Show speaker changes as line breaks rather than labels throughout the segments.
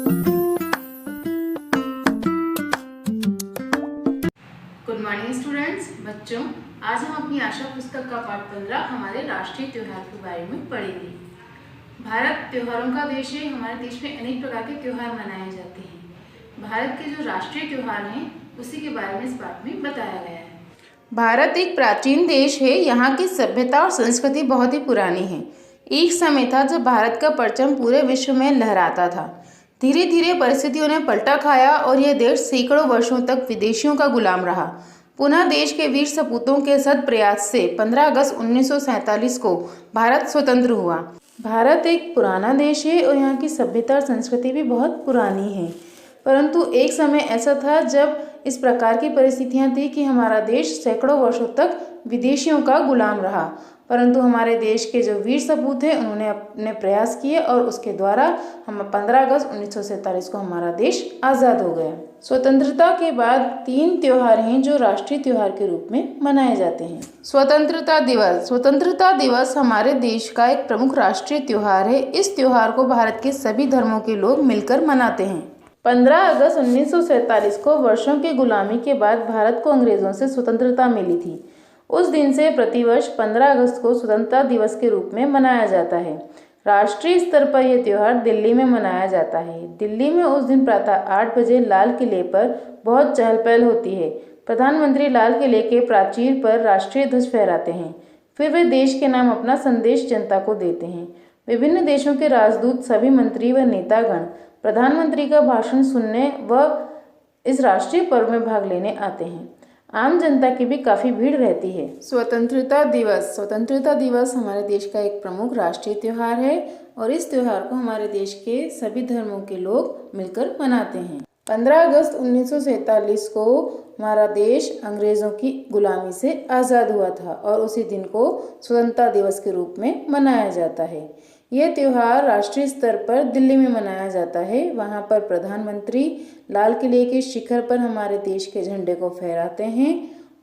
Good morning students. बच्चों, आज हम अपनी आशा पुस्तक का पाठ 15 हमारे राष्ट्रीय त्योहार के बारे में पढ़ेंगे। भारत त्योहारों का देश है। हमारे देश में अनेक प्रकार के त्योहार मनाए जाते हैं। भारत के जो राष्ट्रीय त्योहार हैं उसी के बारे में इस पाठ में बताया गया है। भारत एक प्राचीन देश है। यहाँ की सभ्यता और संस्कृति बहुत ही पुरानी है। एक समय था जब भारत का परचम पूरे विश्व में लहराता था। धीरे धीरे परिस्थितियों ने पलटा खाया और यह देश सैकड़ों वर्षों तक विदेशियों का गुलाम रहा। पुनः देश के वीर सपूतों के सद प्रयास से 15 अगस्त 1947 को भारत स्वतंत्र हुआ। भारत एक पुराना देश है और यहाँ की सभ्यता और संस्कृति भी बहुत पुरानी है। परंतु एक समय ऐसा था जब इस प्रकार की परिस्थितियाँ थी कि हमारा देश सैकड़ों वर्षों तक विदेशियों का गुलाम रहा। परंतु हमारे देश के जो वीर सपूत हैं उन्होंने अपने प्रयास किए और उसके द्वारा हम 15 अगस्त 1947 को हमारा देश आज़ाद हो गया। स्वतंत्रता के बाद 3 त्योहार हैं जो राष्ट्रीय त्योहार के रूप में मनाए जाते हैं। स्वतंत्रता दिवस। स्वतंत्रता दिवस हमारे देश का एक प्रमुख राष्ट्रीय त्योहार है। इस त्योहार को भारत के सभी धर्मों के लोग मिलकर मनाते हैं। 15 अगस्त 1947 को वर्षों की गुलामी के बाद भारत को अंग्रेजों से स्वतंत्रता मिली थी। उस दिन से प्रतिवर्ष 15 अगस्त को स्वतंत्रता दिवस के रूप में मनाया जाता है। राष्ट्रीय स्तर पर यह त्यौहार दिल्ली में मनाया जाता है। दिल्ली में उस दिन प्रातः 8 बजे लाल किले पर बहुत चहल पहल होती है। प्रधानमंत्री लाल किले के प्राचीर पर राष्ट्रीय ध्वज फहराते हैं। फिर वे देश के नाम अपना संदेश जनता को देते हैं। विभिन्न देशों के राजदूत, सभी मंत्री व नेतागण प्रधानमंत्री का भाषण सुनने व इस राष्ट्रीय पर्व में भाग लेने आते हैं। आम जनता की भी काफ़ी भीड़ रहती है। स्वतंत्रता दिवस। स्वतंत्रता दिवस हमारे देश का एक प्रमुख राष्ट्रीय त्यौहार है और इस त्यौहार को हमारे देश के सभी धर्मों के लोग मिलकर मनाते हैं। 15 अगस्त 1947 को हमारा देश अंग्रेज़ों की गुलामी से आज़ाद हुआ था और उसी दिन को स्वतंत्रता दिवस के रूप में मनाया जाता है। यह त्यौहार राष्ट्रीय स्तर पर दिल्ली में मनाया जाता है। वहाँ पर प्रधानमंत्री लाल किले के शिखर पर हमारे देश के झंडे को फहराते हैं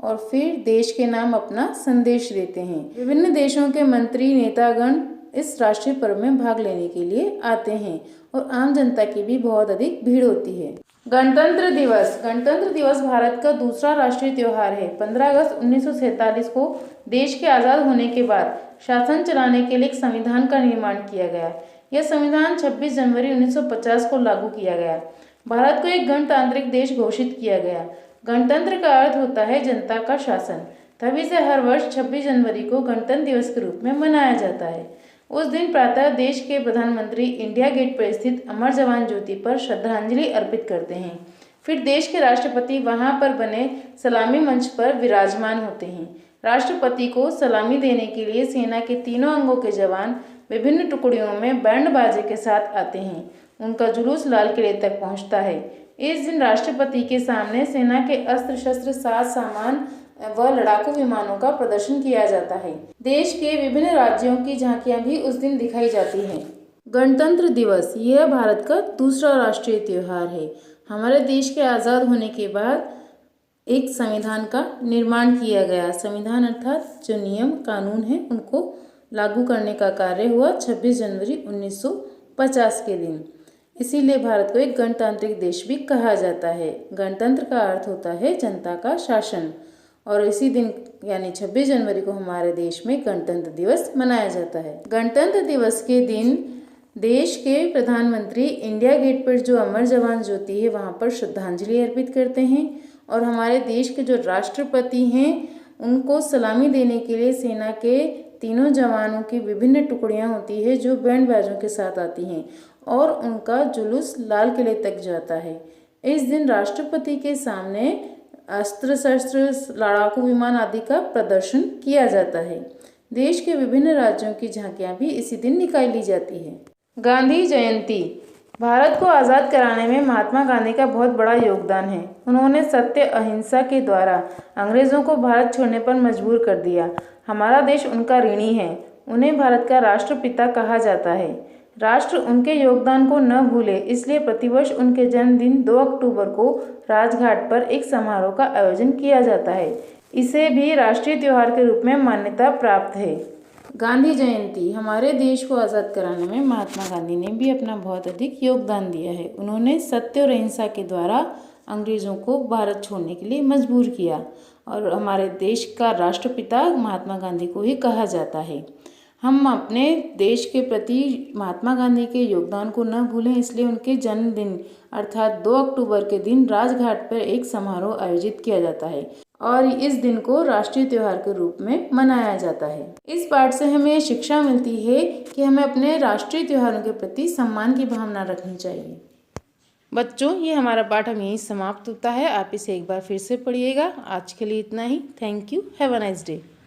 और फिर देश के नाम अपना संदेश देते हैं। विभिन्न देशों के मंत्री, नेतागण इस राष्ट्रीय पर्व में भाग लेने के लिए आते हैं और आम जनता की भी बहुत अधिक भीड़ होती है। गणतंत्र दिवस। गणतंत्र दिवस भारत का दूसरा राष्ट्रीय त्यौहार है। 15 अगस्त 1947 को देश के आज़ाद होने के बाद शासन चलाने के लिए एक संविधान का निर्माण किया गया। यह संविधान 26 जनवरी 1950 को लागू किया गया। भारत को एक गणतांत्रिक देश घोषित किया गया। गणतंत्र का अर्थ होता है जनता का शासन। तभी से हर वर्ष 26 जनवरी को गणतंत्र दिवस के रूप में मनाया जाता है। उस दिन प्रातः देश के प्रधानमंत्री इंडिया गेट पर स्थित अमर जवान ज्योति पर श्रद्धांजलि अर्पित करते हैं। फिर देश के राष्ट्रपति वहां पर बने सलामी मंच पर विराजमान होते हैं। राष्ट्रपति को सलामी देने के लिए सेना के तीनों अंगों के जवान विभिन्न टुकड़ियों में बैंड बाजे के साथ आते हैं। उनका जुलूस लाल किले तक पहुंचता है। इस दिन राष्ट्रपति के सामने सेना के अस्त्र शस्त्र, साज सामान व लड़ाकू विमानों का प्रदर्शन किया जाता है। देश के विभिन्न राज्यों की झांकियां भी उस दिन दिखाई जाती हैं। गणतंत्र दिवस यह भारत का दूसरा राष्ट्रीय त्यौहार है। हमारे देश के आज़ाद होने के बाद एक संविधान का निर्माण किया गया। संविधान अर्थात जो नियम कानून हैं उनको लागू करने का कार्य हुआ 26 जनवरी 1950 के दिन। इसीलिए भारत को एक गणतांत्रिक देश भी कहा जाता है। गणतंत्र का अर्थ होता है जनता का शासन और इसी दिन यानी 26 जनवरी को हमारे देश में गणतंत्र दिवस मनाया जाता है। गणतंत्र दिवस के दिन देश के प्रधानमंत्री इंडिया गेट पर जो अमर जवान ज्योति है वहाँ पर श्रद्धांजलि अर्पित करते हैं और हमारे देश के जो राष्ट्रपति हैं उनको सलामी देने के लिए सेना के तीनों जवानों की विभिन्न टुकड़ियाँ होती है जो बैंड बाजों के साथ आती हैं और उनका जुलूस लाल किले तक जाता है। इस दिन राष्ट्रपति के सामने अस्त्र शस्त्र, लड़ाकू विमान आदि का प्रदर्शन किया जाता है। देश के विभिन्न राज्यों की झांकियां भी इसी दिन निकाली जाती है। गांधी जयंती। भारत को आज़ाद कराने में महात्मा गांधी का बहुत बड़ा योगदान है। उन्होंने सत्य अहिंसा के द्वारा अंग्रेज़ों को भारत छोड़ने पर मजबूर कर दिया। हमारा देश उनका ऋणी है। उन्हें भारत का राष्ट्रपिता कहा जाता है। राष्ट्र उनके योगदान को न भूले, इसलिए प्रतिवर्ष उनके जन्मदिन 2 अक्टूबर को राजघाट पर एक समारोह का आयोजन किया जाता है। इसे भी राष्ट्रीय त्यौहार के रूप में मान्यता प्राप्त है। गांधी जयंती। हमारे देश को आज़ाद कराने में महात्मा गांधी ने भी अपना बहुत अधिक योगदान दिया है। उन्होंने सत्य और अहिंसा के द्वारा अंग्रेज़ों को भारत छोड़ने के लिए मजबूर किया और हमारे देश का राष्ट्रपिता महात्मा गांधी को ही कहा जाता है। हम अपने देश के प्रति महात्मा गांधी के योगदान को न भूलें, इसलिए उनके जन्मदिन अर्थात 2 अक्टूबर के दिन राजघाट पर एक समारोह आयोजित किया जाता है और इस दिन को राष्ट्रीय त्योहार के रूप में मनाया जाता है। इस पाठ से हमें शिक्षा मिलती है कि हमें अपने राष्ट्रीय त्योहारों के प्रति सम्मान की भावना रखनी चाहिए। बच्चों, ये हमारा पाठ हम यहीं समाप्त होता है। आप इसे एक बार फिर से पढ़िएगा। आज के लिए इतना ही। Thank you. Have a nice day.